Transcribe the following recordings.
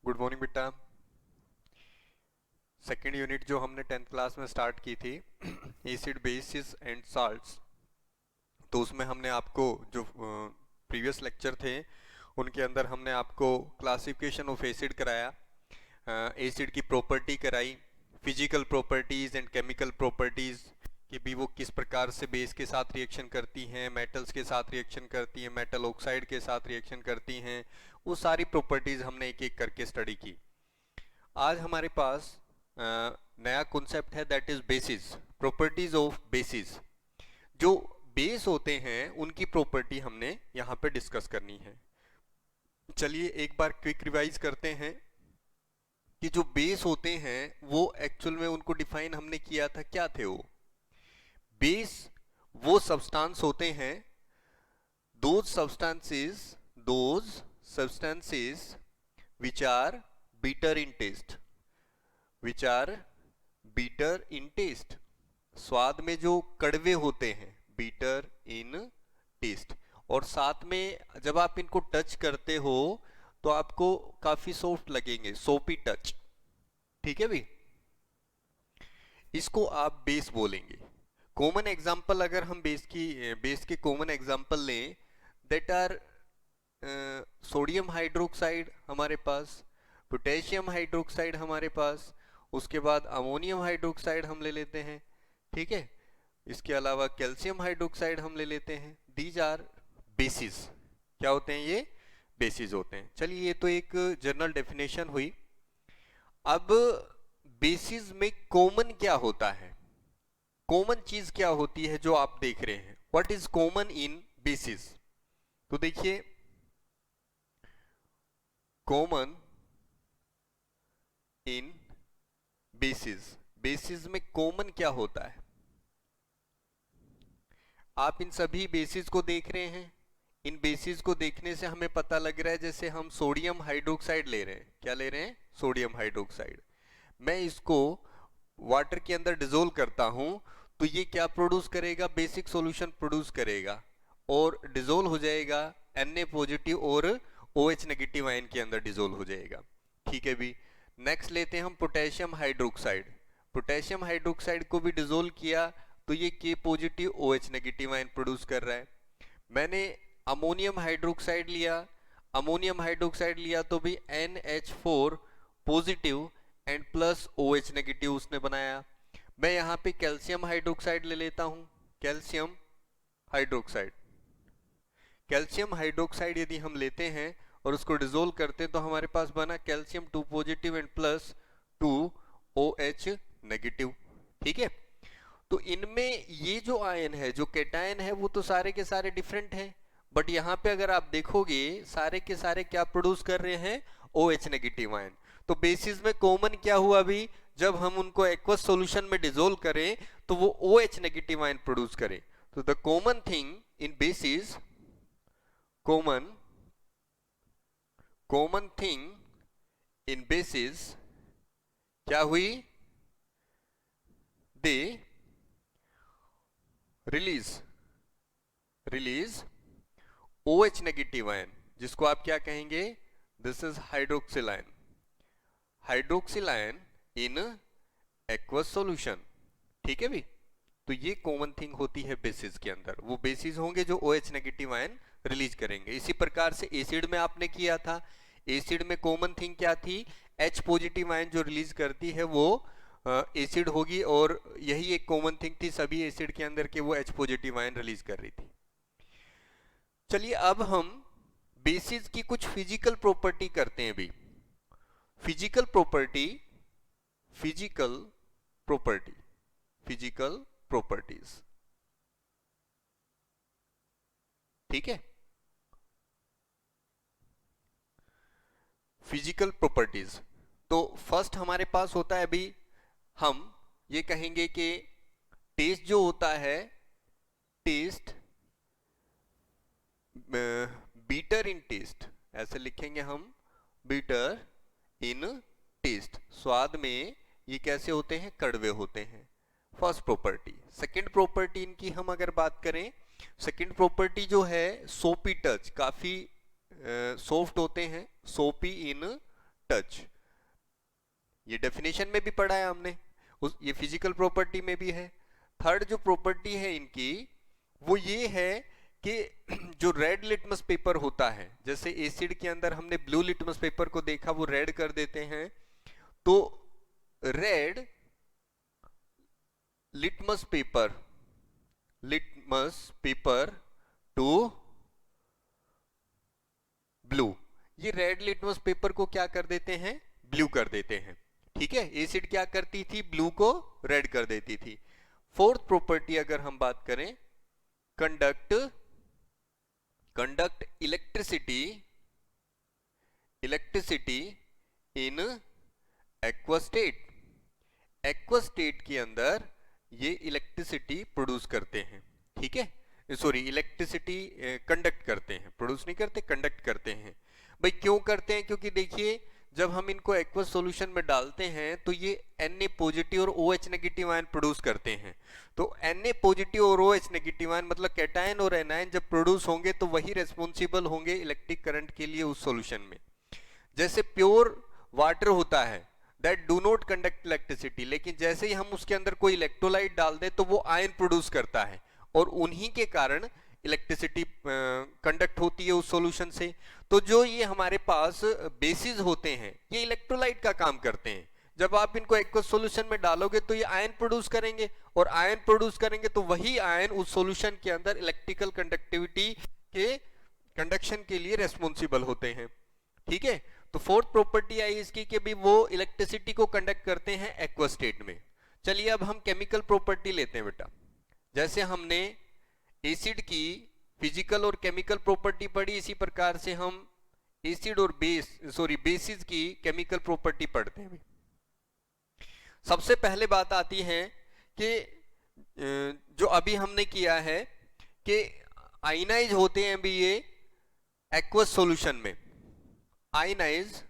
Good morning बेटा। Second unit जो हमने 10th क्लास में स्टार्ट की थी एसिड बेसिस एंड साल्ट्स, तो उसमें हमने आपको जो प्रीवियस लेक्चर थे उनके अंदर हमने आपको क्लासिफिकेशन ऑफ एसिड कराया, एसिड की प्रॉपर्टी कराई, physical properties and chemical properties कि भी वो किस प्रकार से बेस के साथ रिएक्शन करती हैं, मेटल्स के साथ रिएक्शन करती हैं, मेटल ऑक्साइड के साथ रिएक्शन करती हैं। वो सारी प्रॉपर्टीज़ हमने एक एक करके स्टडी की। आज हमारे पास नया कॉन्सेप्ट है, that is basis, properties of bases. जो बेस होते हैं उनकी प्रॉपर्टी हमने यहाँ पे डिस्कस करनी है। चलिए एक बार क्विक रिवाइज करते हैं कि जो बेस होते हैं वो एक्चुअल में उनको डिफाइन हमने किया था, क्या थे वो बेस। वो सब्सटेंस होते हैं, those substances which are bitter in taste, which are bitter in taste, स्वाद में जो कड़वे होते हैं, bitter in taste। और साथ में जब आप इनको टच करते हो तो आपको काफी सॉफ्ट लगेंगे, सोपी टच। ठीक है भी, इसको आप बेस बोलेंगे। कॉमन एग्जांपल अगर हम बेस के कॉमन एग्जांपल लें, दैट आर सोडियम हाइड्रोक्साइड हमारे पास, पोटेशियम हाइड्रोक्साइड हमारे पास, उसके बाद अमोनियम हाइड्रोक्साइड हम ले लेते हैं। ठीक है, इसके अलावा कैल्शियम हाइड्रोक्साइड हम ले लेते हैं। These are bases. क्या होते हैं ये? बेसिस होते हैं। चलिए ये तो एक जनरल डेफिनेशन हुई। अब बेसिस में कॉमन क्या होता है, कॉमन चीज क्या होती है जो आप देख रहे हैं, what is common in basis. तो देखिए, कॉमन इन बेसिस, बेसिस में कॉमन क्या होता है। आप इन सभी बेसिस को देख रहे हैं। इन बेसिस को देखने से हमें पता लग रहा है, जैसे हम सोडियम हाइड्रोक्साइड ले रहे हैं। क्या ले रहे हैं? Sodium hydroxide. मैं इसको वाटर के अंदर डिजोल्व करता हूं तो ये क्या प्रोड्यूस करेगा? बेसिक सॉल्यूशन प्रोड्यूस करेगा और डिजोल्व हो जाएगा Na पॉजिटिव और OH नेगेटिव आयन के अंदर डिजोल्व हो जाएगा। ठीक है भी। नेक्स्ट लेते हैं हम पोटेशियम हाइड्रोक्साइड। पोटेशियम हाइड्रोक्साइड को भी डिजोल्व किया तो ये K positive OH negative ion produce कर रहा है। मैंने अमोनियम हाइड्रोक्साइड लिया, अमोनियम हाइड्रोक्साइड लिया तो भी NH4 positive and plus OH negative उसने बनाया। मैं यहाँ पे कैल्शियम हाइड्रोक्साइड ले लेता हूँ, कैल्शियम हाइड्रोक्साइड। कैल्शियम हाइड्रोक्साइड यदि हम लेते हैं और उसको डिजोल्व करते हैं तो हमारे पास बना calcium 2 positive and plus 2 OH negative. ठीक है, तो इनमें ये जो आयन है, जो कैटायन है, वो तो सारे के सारे डिफरेंट हैं, बट यहाँ पे अगर आप देखोगे सारे के सारे क्या प्रोड्यूस कर रहे हैं? OH negative ion. तो बेसिस में कॉमन क्या हुआ अभी? जब हम उनको एक्वस सॉल्यूशन में डिसोल्व करें तो वो OH नेगेटिव आयन प्रोड्यूस करें। तो the common thing in basis, common thing in basis क्या हुई? They release OH negative ion, जिसको आप क्या कहेंगे? This is hydroxyl ion, hydroxyl ion in aqueous solution. ठीक है भी, तो ये कॉमन थिंग होती है बेसिस के अंदर। वो बेसिस होंगे जो OH नेगेटिव आयन रिलीज करेंगे। इसी प्रकार से एसिड में आपने किया था, एसिड में कॉमन थिंग क्या थी? H पॉजिटिव आयन जो रिलीज करती है वो एसिड होगी, और यही एक कॉमन थिंग थी सभी एसिड के अंदर के वो H पॉजिटिव आयन रिलीज कर रही थी। चलिए अब हम बेसिस की कुछ फिजिकल प्रॉपर्टी करते हैं भी। Physical property, physical property, physical properties. ठीक है, फिजिकल प्रॉपर्टीज। तो फर्स्ट हमारे पास होता है अभी, हम ये कहेंगे कि टेस्ट जो होता है, टेस्ट, बीटर इन टेस्ट, ऐसे लिखेंगे हम, बीटर इन टेस्ट। स्वाद में ये कैसे होते हैं? कड़वे होते हैं। First property. सेकंड प्रॉपर्टी इनकी हम अगर बात करें, सेकंड प्रॉपर्टी जो है सोपी टच, काफी सॉफ्ट होते हैं, सोपी इन टच। ये डेफिनेशन में भी पढ़ा है हमने, ये फिजिकल प्रॉपर्टी में भी है। थर्ड जो प्रॉपर्टी है इनकी वो ये है कि जो रेड लिटमस पेपर होता है, जैसे एसिड के अंदर हमने ब्लू लिटमस पेपर को देखा, वो रेड कर देते हैं, तो red litmus paper two blue, ये रेड लिटमस पेपर को क्या कर देते हैं, ब्लू कर देते हैं। ठीक है, एसिड क्या करती थी, ब्लू को रेड कर देती थी। फोर्थ प्रॉपर्टी अगर हम बात करें, conduct electricity in aqua state के अंदर ये इलेक्ट्रिसिटी प्रोड्यूस करते हैं। ठीक है, सॉरी, इलेक्ट्रिसिटी कंडक्ट करते हैं, प्रोड्यूस नहीं करते, कंडक्ट करते हैं। भाई क्यों करते हैं, क्योंकि देखिए जब हम इनको एक्वस सॉल्यूशन में डालते हैं तो ये Na पॉजिटिव और OH नेगेटिव आयन प्रोड्यूस करते हैं। तो Na पॉजिटिव और OH नेगेटिव आयन मतलब कैटायन और एनायन जब प्रोड्यूस होंगे तो वही रेस्पॉन्सिबल होंगे इलेक्ट्रिक करंट के लिए उस सॉल्यूशन में। जैसे प्योर वाटर होता है that do not conduct electricity, लेकिन जैसे ही हम उसके अंदर कोई इलेक्ट्रोलाइट डाल दें तो वो आयन प्रोड्यूस करता है और उन्हीं के कारण इलेक्ट्रिसिटी कंडक्ट होती है उस सॉल्यूशन से। तो जो ये हमारे पास बेसिस होते हैं ये इलेक्ट्रोलाइट का काम करते हैं। जब आप इनको एक्वस सॉल्यूशन में डालोगे तो ये आयन प्रोड्यूस करेंगे और आयन प्रोड्यूस करेंगे तो वही आयन उस सॉल्यूशन के अंदर इलेक्ट्रिकल कंडक्टिविटी के कंडक्शन के लिए रेस्पॉन्सिबल होते हैं। ठीक है, तो फोर्थ प्रॉपर्टी आई इसकी कि भी वो इलेक्ट्रिसिटी को कंडक्ट करते हैं एक्वस स्टेट में। चलिए अब हम केमिकल प्रॉपर्टी लेते हैं बेटा। जैसे हमने एसिड की फिजिकल और केमिकल प्रॉपर्टी पढ़ी, इसी प्रकार से हम एसिड और बेसिस की केमिकल प्रॉपर्टी पढ़ते हैं। सबसे पहले बात आती है कि जो अभी हमने किया है कि आयनाइज होते हैं भी ये एक्वस सॉल्यूशन में, आयनाइज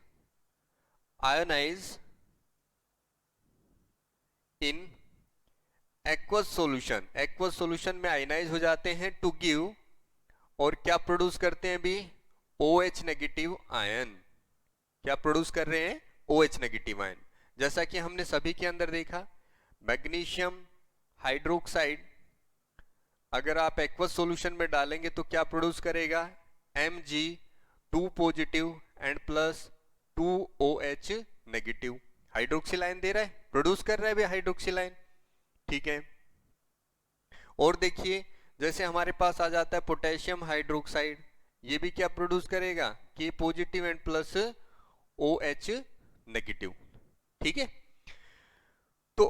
इन एक्वस सॉल्यूशन में आयनाइज हो जाते हैं टू गिव, और क्या प्रोड्यूस करते हैं भी, OH नेगेटिव आयन। क्या प्रोड्यूस कर रहे हैं, OH नेगेटिव आयन। जैसा कि हमने सभी के अंदर देखा, मैग्नीशियम हाइड्रोक्साइड अगर आप एक्वस सॉल्यूशन में डालेंगे तो क्या प्रोड्यूस करेगा, Mg2 positive and plus 2OH negative. Hydroxyl ion दे रहा है, प्रोड्यूस कर रहा है भी हाइड्रोक्सिल आयन। ठीक है, और देखिए जैसे हमारे पास आ जाता है पोटेशियम हाइड्रोक्साइड, ये भी क्या प्रोड्यूस करेगा, K positive and plus OH negative. ठीक है, तो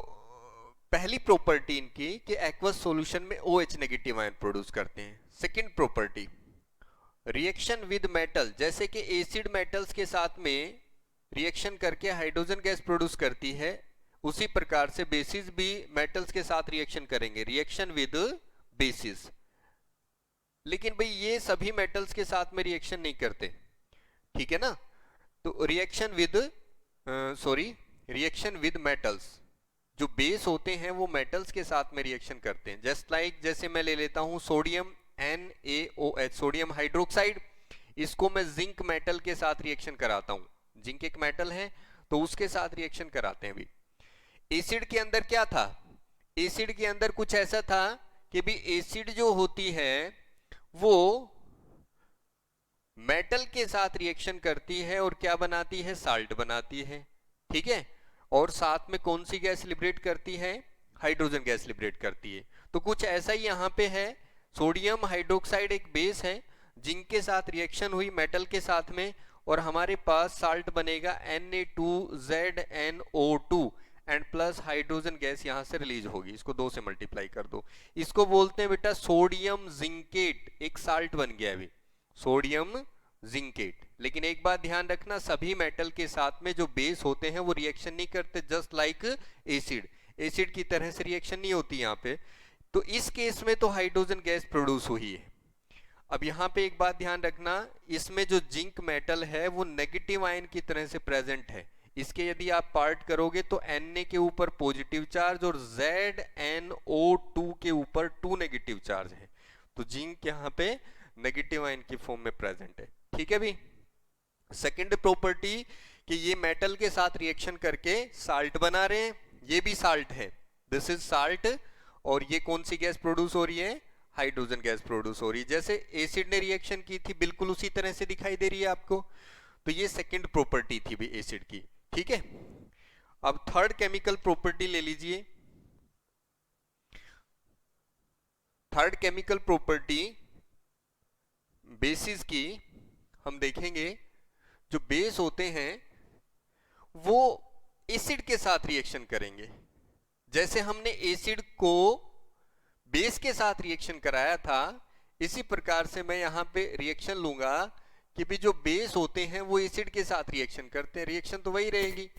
पहली प्रॉपर्टी इनकी कि एक्वस सॉल्यूशन में OH नेगेटिव आयन प्रोड्यूस करते हैं। Second property, reaction with metal, जैसे कि एसिड मेटल्स के साथ में रिएक्शन करके हाइड्रोजन गैस प्रोड्यूस करती है, उसी प्रकार से बेसिस भी मेटल्स के साथ रिएक्शन करेंगे, रिएक्शन विद बेसिस। लेकिन भाई ये सभी मेटल्स के साथ में रिएक्शन नहीं करते। ठीक है ना, तो रिएक्शन विद मेटल्स, जो बेस होते हैं वो मेटल्स के साथ में रिएक्शन करते हैं। जैसे मैं ले लेता हूं सोडियम NaOH, सोडियम हाइड्रोक्साइड, इसको मैं जिंक मेटल के साथ रिएक्शन कराता हूं, जिंक एक मेटल है तो उसके साथ रिएक्शन कराते हैं। भी एसिड के अंदर क्या था, एसिड के अंदर कुछ ऐसा था कि भी एसिड जो होती है वो मेटल के साथ रिएक्शन करती है और क्या बनाती है, साल्ट बनाती है। ठीक है, और साथ में कौन सी गैस लिबरेट करती है, हाइड्रोजन गैस लिबरेट करती है। तो कुछ ऐसा ही यहां पे है, सोडियम हाइड्रोक्साइड एक बेस है, जिंक के साथ रिएक्शन हुई मेटल के साथ में और हमारे पास साल्ट बनेगा Na2ZnO2 and plus hydrogen gas यहां से रिलीज होगी। इसको 2 से मल्टीप्लाई कर दो, इसको बोलते हैं बेटा सोडियम जिंकेट, एक साल्ट बन गया अभी सोडियम जिंकेट। लेकिन एक बात ध्यान रखना, सभी मेटल के साथ में जो बेस होते हैं वो रिएक्शन नहीं करते, जस्ट लाइक एसिड की तरह से रिएक्शन नहीं होती यहाँ पे। तो इस केस में तो हाइड्रोजन गैस प्रोड्यूस हुई है। अब यहाँ पे एक बात ध्यान रखना, इसमें जो जिंक मेटल है वो नेगेटिव आयन की तरह से प्रेजेंट है। इसके यदि आप पार्ट करोगे तो Na के ऊपर पॉजिटिव चार्ज और ZnO2 के ऊपर 2 नेगेटिव चार्ज है। तो जिंक यहाँ पे नेगेटिव आयन की फॉर्म में प्रेजेंट है। ठीक है भी। सेकेंड प्रॉपर्टी कि ये मेटल के साथ रिएक्शन करके साल्ट बना रहे हैं, ये भी साल्ट है, दिस इज साल्ट, और ये कौन सी गैस प्रोड्यूस हो रही है, हाइड्रोजन गैस प्रोड्यूस हो रही है। जैसे एसिड ने रिएक्शन की थी बिल्कुल उसी तरह से दिखाई दे रही है आपको। तो ये सेकंड प्रॉपर्टी थी भी एसिड की, ठीक है। अब थर्ड केमिकल प्रॉपर्टी ले लीजिए। थर्ड केमिकल प्रॉपर्टी बेसिस की हम देखेंगे, जो बेस होते हैं वो एसिड के साथ रिएक्शन करेंगे। जैसे हमने एसिड को बेस के साथ रिएक्शन कराया था, इसी प्रकार से मैं यहां पे रिएक्शन लूंगा कि भी जो बेस होते हैं वो एसिड के साथ रिएक्शन करते हैं, रिएक्शन तो वही रहेगी।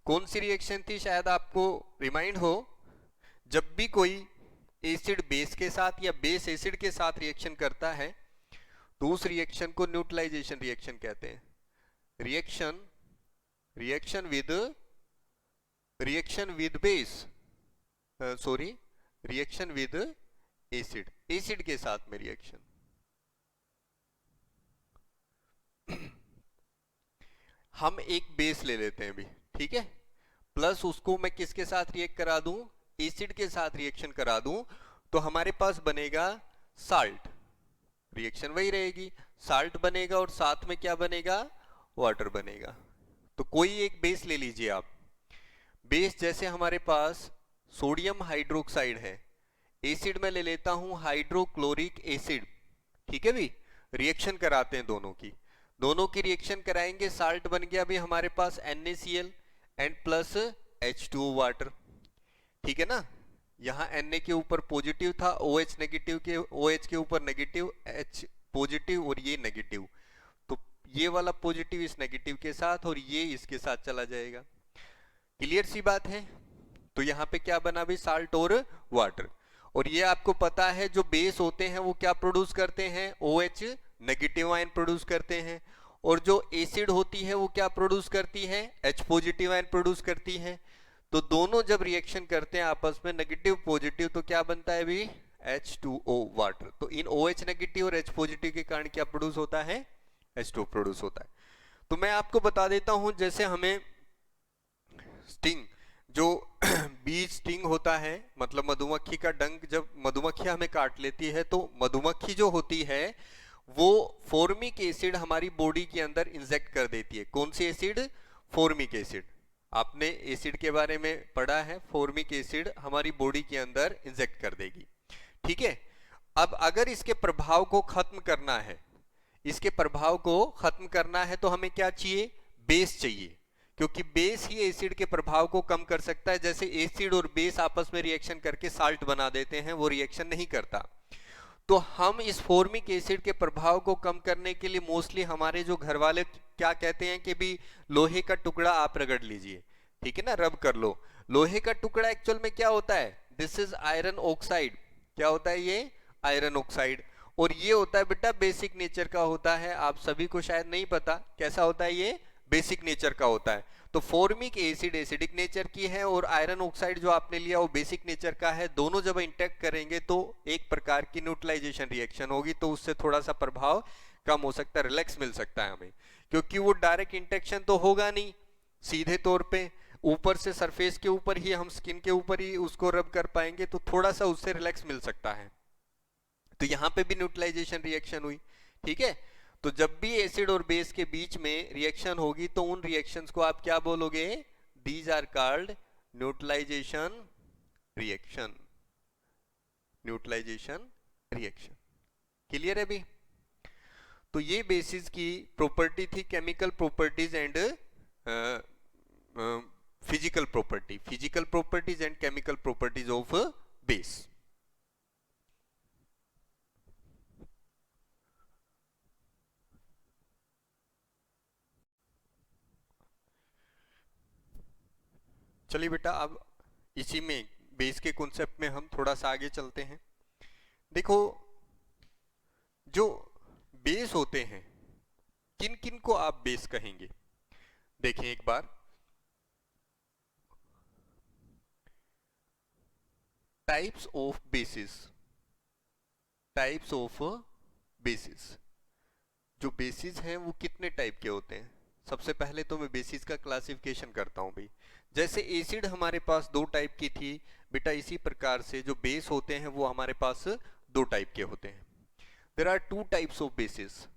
कौन सी रिएक्शन थी, शायद आपको रिमाइंड हो, जब भी कोई एसिड बेस के साथ या बेस एसिड के साथ रिएक्शन करता है तो उस रिएक्शन को न्यूट्रलाइजेशन रिएक्शन कहते हैं। Reaction with base, sorry reaction with acid, acid के साथ में रिएक्शन। हम एक बेस ले लेते हैं अभी, ठीक है, प्लस उसको मैं किसके साथ रिएक्ट करा दूं, एसिड के साथ रिएक्शन करा दूं, तो हमारे पास बनेगा साल्ट, रिएक्शन वही रहेगी, साल्ट बनेगा और साथ में क्या बनेगा, वाटर बनेगा। तो कोई एक बेस ले लीजिए आप, बेस जैसे हमारे पास सोडियम हाइड्रोक्साइड है, एसिड में ले लेता हूं हाइड्रोक्लोरिक एसिड, ठीक है भी, रिएक्शन कराते हैं दोनों की रिएक्शन कराएंगे, साल्ट बन गया अभी हमारे पास NaCl and plus H2O water, ठीक है ना। यहां Na के ऊपर पॉजिटिव था, OH नेगेटिव के, OH के ऊपर नेगेटिव, H पॉजिटिव और ये नेगेटिव, तो ये वाला पॉजिटिव इस नेगेटिव के साथ और ये इसके साथ चला जाएगा। क्लियर सी बात है। तो यहाँ पे क्या बना भी, साल्ट और वाटर। और ये आपको पता है जो बेस होते हैं वो क्या प्रोड्यूस करते हैं, OH नेगेटिव आयन प्रोड्यूस करते हैं, और जो एसिड होती है वो क्या प्रोड्यूस करती है, H पॉजिटिव आयन प्रोड्यूस करती है। तो दोनों जब रिएक्शन करते हैं आपस में नेगेटिव पॉजिटिव, तो क्या बनता है भी, H2O वाटर। तो इन OH नेगेटिव और H पॉजिटिव के कारण क्या प्रोड्यूस होता है, H2O प्रोड्यूस होता है। तो मैं आपको बता देता हूं, जैसे हमें स्टिंग, जो बीज स्टिंग होता है, मतलब मधुमक्खी का डंक, जब मधुमक्खी हमें काट लेती है तो मधुमक्खी जो होती है वो फॉर्मिक एसिड हमारी बॉडी के अंदर इंजेक्ट कर देती है। कौन सी एसिड, फॉर्मिक एसिड, आपने एसिड के बारे में पढ़ा है, फॉर्मिक एसिड हमारी बॉडी के अंदर इंजेक्ट कर देगी, ठीक है। अब अगर इसके प्रभाव को खत्म करना है, इसके प्रभाव को खत्म करना है तो हमें क्या चाहिए, बेस चाहिए, क्योंकि बेस ही एसिड के प्रभाव को कम कर सकता है। जैसे एसिड और बेस आपस में रिएक्शन करके साल्ट बना देते हैं, वो रिएक्शन नहीं करता। तो हम इस फॉर्मिक एसिड के प्रभाव को कम करने के लिए मोस्टली हमारे जो घर वाले क्या कहते हैं कि भी लोहे का टुकड़ा आप रगड़ लीजिए, ठीक है ना, रब कर लो। लोहे का टुकड़ा एक्चुअल में क्या होता है, दिस इज आयरन ऑक्साइड, क्या होता है ये, आयरन ऑक्साइड, और ये होता है बेटा बेसिक नेचर का होता है, आप सभी को शायद नहीं पता कैसा होता है, ये बेसिक नेचर का होता है। तो फॉर्मिक एसिड एसिडिक नेचर की है और आयरन ऑक्साइड जो आपने लिया वो बेसिक नेचर का है। दोनों जब इंटरेक्ट करेंगे तो एक प्रकार की न्यूट्रलाइजेशन रिएक्शन होगी, तो उससे थोड़ा सा प्रभाव कम हो सकता है, रिलैक्स मिल सकता है हमें, क्योंकि वो डायरेक्ट इंटरेक्शन तो होगा नहीं सीधे तौर पे, ऊपर से सरफेस के ऊपर ही हम स्किन के ऊपर ही उसको रब कर पाएंगे, तो थोड़ा सा उससे रिलैक्स मिल सकता है। तो यहाँ पे भी न्यूट्रलाइजेशन रिएक्शन हुई, ठीक है। तो जब भी एसिड और बेस के बीच में रिएक्शन होगी तो उन रिएक्शंस को आप क्या बोलोगे, these are called neutralisation reaction, neutralisation reaction. Clear है भी। तो ये बेसिस की प्रॉपर्टी थी, chemical properties and physical properties and chemical properties of base. चलिए बेटा, अब इसी में बेस के कॉन्सेप्ट में हम थोड़ा सा आगे चलते हैं। देखो, जो बेस होते हैं, किन किन को आप बेस कहेंगे, देखें एक बार। Types of bases, types of bases, जो बेसिस हैं वो कितने टाइप के होते हैं, सबसे पहले तो मैं बेसिस का क्लासिफिकेशन करता हूं भाई। जैसे एसिड हमारे पास दो टाइप की थी बेटा, इसी प्रकार से जो बेस होते हैं वो हमारे पास दो टाइप के होते हैं। There are two types of bases,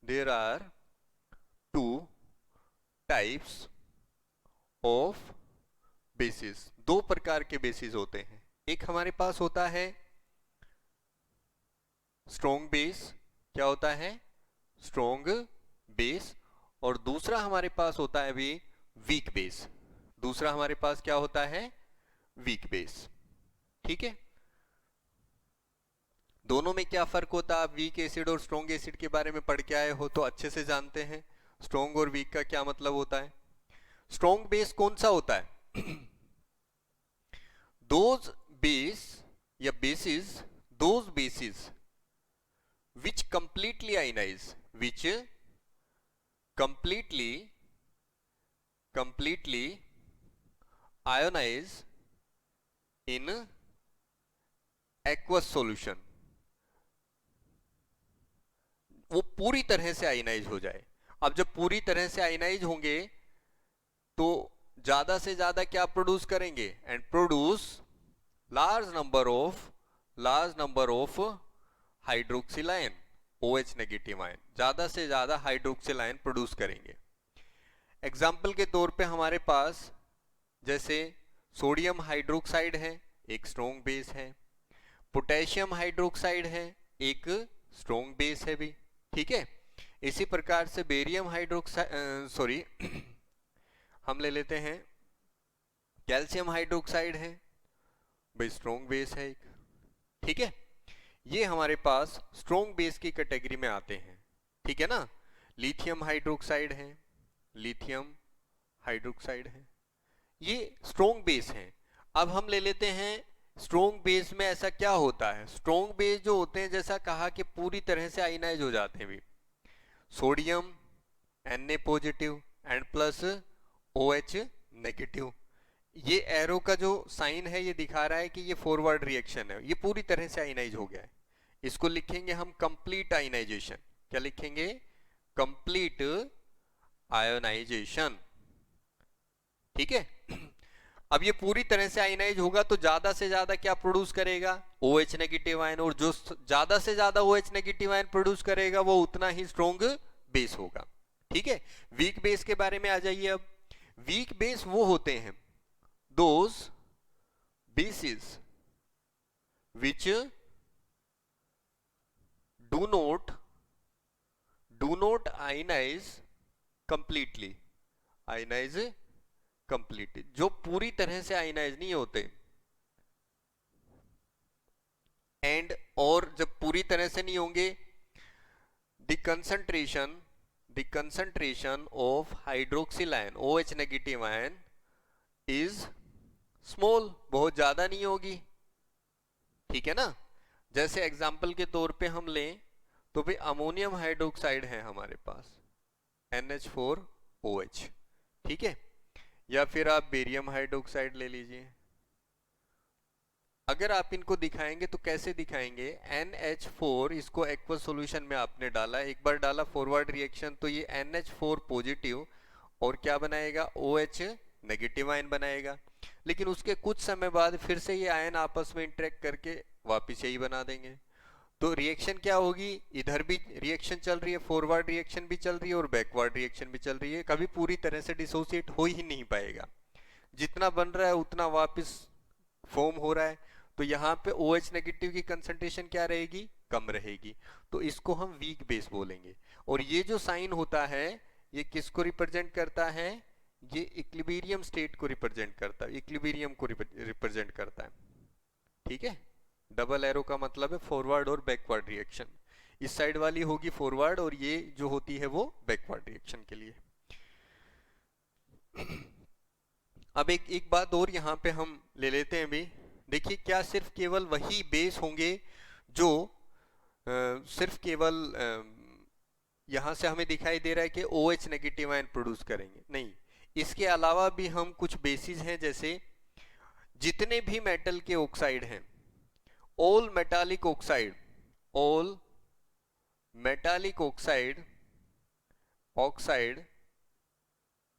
there are two types of bases, दो प्रकार के बेसिस होते हैं। एक हमारे पास होता है स्ट्रॉन्ग बेस, क्या होता है स्ट्रॉन्ग बेस, और दूसरा हमारे पास होता है भी वीक बेस। दूसरा हमारे पास क्या होता है वीक बेस। ठीक है, दोनों में क्या फर्क होता है? आप वीक एसिड और स्ट्रॉन्ग एसिड के बारे में पढ़ के आए हो तो अच्छे से जानते हैं स्ट्रॉन्ग और वीक का क्या मतलब होता है। स्ट्रॉन्ग बेस कौन सा होता है? दोज बेस या basis, those basis which completely ionize, which completely ionize in aqueous solution, वो पूरी तरह से आयनाइज हो जाए। अब जब पूरी तरह से आयनाइज होंगे तो ज्यादा से ज्यादा क्या प्रोड्यूस करेंगे? And produce large number of hydroxyl ion, OH negative ion, ज्यादा से ज्यादा हाइड्रोक्सिल आयन प्रोड्यूस करेंगे। एग्जाम्पल के तौर पे हमारे पास जैसे सोडियम हाइड्रोक्साइड है, एक स्ट्रॉन्ग बेस है। पोटेशियम हाइड्रोक्साइड है, एक स्ट्रॉन्ग बेस है भी। ठीक है, इसी प्रकार से बेरियम हाइड्रोक्साइड सॉरी हम ले लेते हैं कैल्शियम हाइड्रोक्साइड है भाई, स्ट्रॉन्ग बेस है एक। ठीक है, ये हमारे पास स्ट्रॉन्ग बेस की कैटेगरी में आते हैं। ठीक है ना, लिथियम हाइड्रोक्साइड है, लिथियम हाइड्रोक्साइड है, ये स्ट्रॉन्ग बेस है। अब हम ले लेते हैं स्ट्रॉन्ग बेस में ऐसा क्या होता है? स्ट्रॉन्ग बेस जो होते हैं जैसा कहा कि पूरी तरह से आयनाइज हो जाते हैं भी, sodium Na positive and plus OH negative. ये एरो का जो साइन है ये दिखा रहा है कि ये फॉरवर्ड रिएक्शन है, ये पूरी तरह से आयनाइज हो गया है। इसको लिखेंगे हम कंप्लीट आयनाइजेशन। क्या लिखेंगे? Complete ionisation. ठीक है, अब ये पूरी तरह से आयनाइज होगा तो ज्यादा से ज्यादा क्या प्रोड्यूस करेगा? OH नेगेटिव आयन, और जो ज्यादा से ज्यादा OH नेगेटिव आयन प्रोड्यूस करेगा वो उतना ही स्ट्रॉन्ग बेस होगा। ठीक है, वीक बेस के बारे में आ जाइए। अब वीक बेस वो होते हैं those bases which do not ionize completely, जो पूरी तरह से आयनाइज नहीं होते। एंड और जब पूरी तरह से नहीं होंगे, the concentration of hydroxyl ion, OH negative ion is small, बहुत ज्यादा नहीं होगी। ठीक है ना, जैसे एग्जाम्पल के तौर पे हम लें तो भाई अमोनियम हाइड्रोक्साइड है हमारे पास, NH4OH। ठीक है, या फिर आप बेरियम हाइड्रोक्साइड ले लीजिए। अगर आप इनको दिखाएंगे तो कैसे दिखाएंगे? NH4, इसको एक्वस सॉल्यूशन में आपने डाला, एक बार डाला फॉरवर्ड रिएक्शन तो ये NH4 पॉजिटिव और क्या बनाएगा? OH नेगेटिव आयन बनाएगा। लेकिन उसके कुछ समय बाद फिर से ये आयन आपस में इंटरेक्ट करके वापिस यही बना देंगे। तो रिएक्शन क्या होगी? इधर भी रिएक्शन चल रही है, फॉरवर्ड रिएक्शन भी चल रही है और बैकवर्ड रिएक्शन भी चल रही है, कभी पूरी तरह से डिसोसिएट हो ही नहीं पाएगा। जितना बन रहा है उतना वापस फॉर्म हो रहा है, तो यहाँ पे OH नेगेटिव की कंसंट्रेशन क्या रहेगी? कम रहेगी। तो इसको हम वीक बेस बोलेंगे। और ये जो साइन होता है ये किसको रिप्रेजेंट करता है? ये इक्विलिब्रियम स्टेट को रिप्रेजेंट करता है, इक्विलिब्रियम को रिप्रेजेंट करता है। ठीक है, डबल एरो का मतलब है फॉरवर्ड और बैकवर्ड रिएक्शन। इस साइड वाली होगी फॉरवर्ड और ये जो होती है वो बैकवर्ड रिएक्शन के लिए। अब एक बात और यहाँ पे हम ले लेते हैं भी। देखिए, क्या सिर्फ केवल वही बेस होंगे जो सिर्फ केवल यहाँ से हमें दिखाई दे रहा है कि OH नेगेटिव आयन प्रोड्यूस करेंगे? नहीं, इसके अलावा भी हम कुछ बेसिस हैं, जैसे जितने भी मेटल के ऑक्साइड हैं, all metallic oxide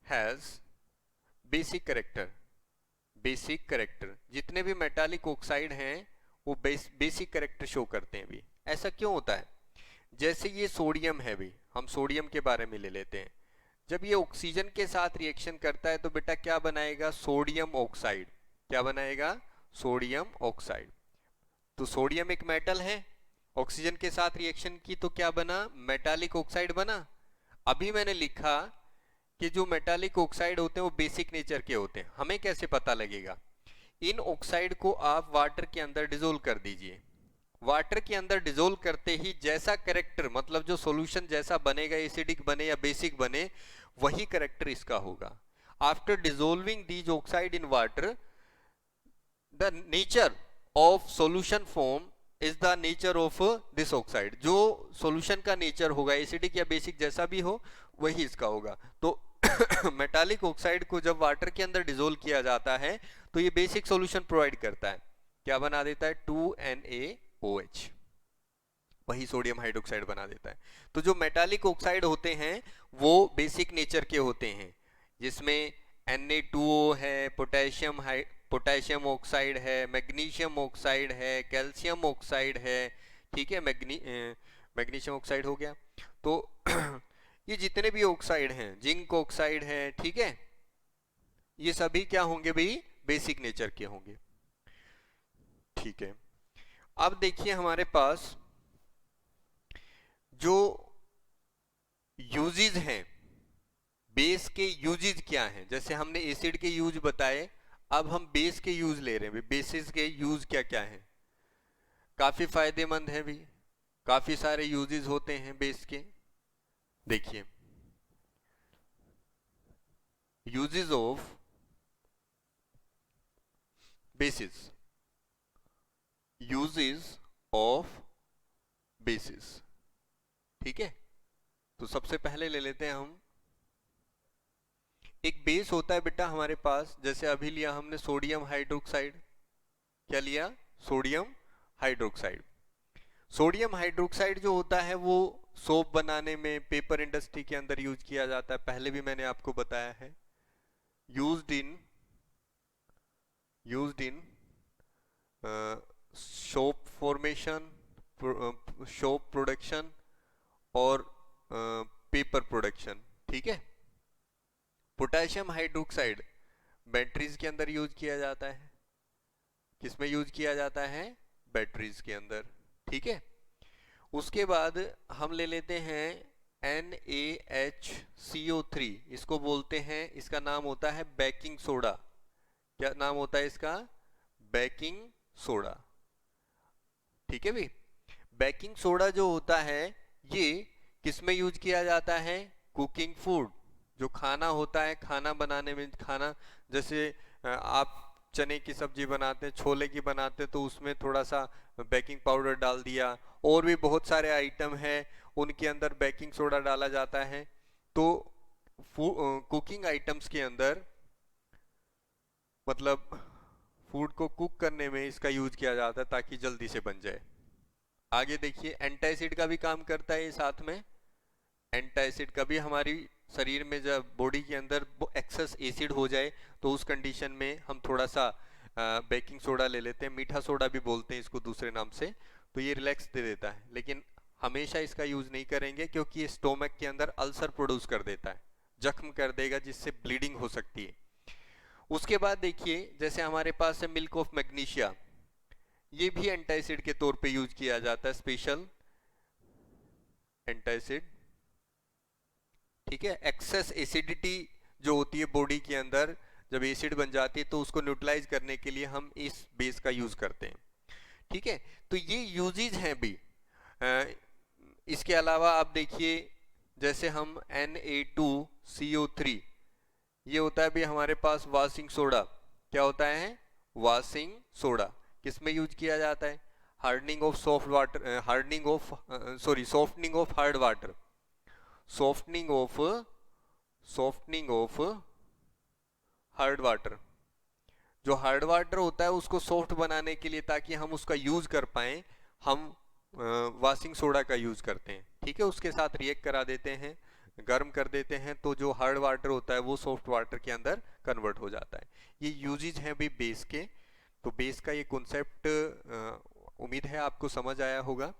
has basic character. Basic character, जितने भी मेटालिक ऑक्साइड हैं वो बेसिक करेक्टर शो करते हैं भी। ऐसा क्यों होता है? जैसे ये सोडियम है भी, हम सोडियम के बारे में ले लेते हैं। जब ये ऑक्सीजन के साथ रिएक्शन करता है तो बेटा क्या बनाएगा? Sodium oxide. क्या बनाएगा? Sodium oxide. तो सोडियम एक मेटल है, ऑक्सीजन के साथ रिएक्शन की तो क्या बना? मेटालिक ऑक्साइड बना। अभी मैंने लिखा कि जो मेटालिक ऑक्साइड होते हैं वो बेसिक नेचर के होते हैं। हमें कैसे पता लगेगा? इन ऑक्साइड को आप वाटर के अंदर डिसोल्व कर दीजिए। वाटर के अंदर डिसोल्व करते ही जैसा कैरेक्टर, मतलब जो सॉल्यूशन जैसा बनेगा, एसिडिक बने या बेसिक बने, वही कैरेक्टर इसका होगा। After dissolving these oxide in water, the nature of solution form is the nature of this oxide. जो सॉल्यूशन का नेचर होगा, एसिडिक या बेसिक जैसा भी हो, वही इसका होगा। तो मेटालिक ऑक्साइड को जब वाटर के अंदर डिसोल्व किया जाता है तो ये बेसिक सॉल्यूशन प्रोवाइड करता है। क्या बना देता है? 2NaOH, वही सोडियम हाइड्रोक्साइड बना देता है। तो जो मेटालिक ऑक्साइड होते हैं वो बेसिक नेचर के होते हैं, जिसमें Na2O है, पोटेशियम ऑक्साइड है, मैग्नीशियम ऑक्साइड है, कैल्शियम ऑक्साइड है। ठीक है, मैग्नीशियम ऑक्साइड हो गया। तो ये जितने भी ऑक्साइड हैं, जिंक ऑक्साइड है, ठीक है, ये सभी क्या होंगे भाई? बेसिक नेचर के होंगे। ठीक है, अब देखिए हमारे पास जो यूजेज हैं, बेस के यूजेज क्या हैं? जैसे हमने एसिड के यूज बताए, अब हम बेस के यूज ले रहे हैं। बेसिस के यूज क्या क्या हैं? काफी फायदेमंद है भी, काफी सारे यूजेस होते हैं बेस के। देखिए, uses of basis, uses of basis. ठीक है, तो सबसे पहले ले लेते हैं हम, एक बेस होता है बेटा हमारे पास, जैसे अभी लिया हमने सोडियम हाइड्रोक्साइड। क्या लिया? Sodium hydroxide. सोडियम हाइड्रोक्साइड जो होता है वो सोप बनाने में, पेपर इंडस्ट्री के अंदर यूज किया जाता है। पहले भी मैंने आपको बताया है। Used in soap formation, soap production और पेपर प्रोडक्शन। ठीक है। पोटेशियम हाइड्रोक्साइड बैटरीज के अंदर यूज किया जाता है। किसमें यूज किया जाता है? बैटरीज के अंदर। ठीक है। उसके बाद हम ले लेते हैं NaHCO3, इसको बोलते हैं, इसका नाम होता है बेकिंग सोडा। क्या नाम होता है इसका? Baking soda. ठीक है भी। बेकिंग सोडा जो होता है ये किसमें यूज किया जाता है? कुकिंग फूड, जो खाना होता है, खाना बनाने में, खाना जैसे आप चने की सब्जी बनाते हैं, छोले की बनाते हैं, तो उसमें थोड़ा सा बेकिंग पाउडर डाल दिया, और भी बहुत सारे आइटम हैं उनके अंदर बेकिंग सोडा डाला जाता है। तो कुकिंग आइटम्स के अंदर, मतलब फूड को कुक करने में इसका यूज किया जाता है ताकि जल्दी से बन जाए। आगे देखिए, एंटासिड का भी काम करता है ये साथ में। एंटासिड का भी हमारी शरीर में जब बॉडी के अंदर एक्सेस एसिड हो जाए तो उस कंडीशन में हम थोड़ा सा बेकिंग सोडा ले लेते हैं, मीठा सोडा भी बोलते हैं इसको दूसरे नाम से, तो ये रिलैक्स दे देता है। लेकिन हमेशा इसका यूज नहीं करेंगे क्योंकि ये स्टोमक के अंदर अल्सर प्रोड्यूस कर देता है, जख्म कर देगा जिससे ब्लीडिंग हो सकती है। उसके बाद देखिए, जैसे हमारे पास है मिल्क ऑफ मैग्नीशिया, ये भी एंटासिड के तौर पे यूज किया जाता है, स्पेशल एंटासिड। ठीक है। एक्सेस एसिडिटी जो होती है बॉडी के अंदर, जब एसिड बन जाती है तो उसको न्यूट्रलाइज करने के लिए हम इस बेस का यूज करते हैं। ठीक है। तो ये यूजेज हैं भी। इसके अलावा आप देखिए, जैसे हम Na2CO3, ये होता है भी हमारे पास वाशिंग सोडा। क्या होता है? Washing soda. किसमें यूज किया जाता है? Hardening of soft water, hardening of softening of hard water, softening of hard water. जो हार्ड वाटर होता है उसको सॉफ्ट बनाने के लिए, ताकि हम उसका यूज कर पाए, हम वाशिंग सोडा का यूज करते हैं। ठीक है। उसके साथ रिएक्ट करा देते हैं, गर्म कर देते हैं तो जो हार्ड वाटर होता है वो सॉफ्ट वाटर के अंदर कन्वर्ट हो जाता है। ये यूजेज हैं भी बेस के। तो बेस का ये कॉन्सेप्ट उम्मीद है आपको समझ आया होगा।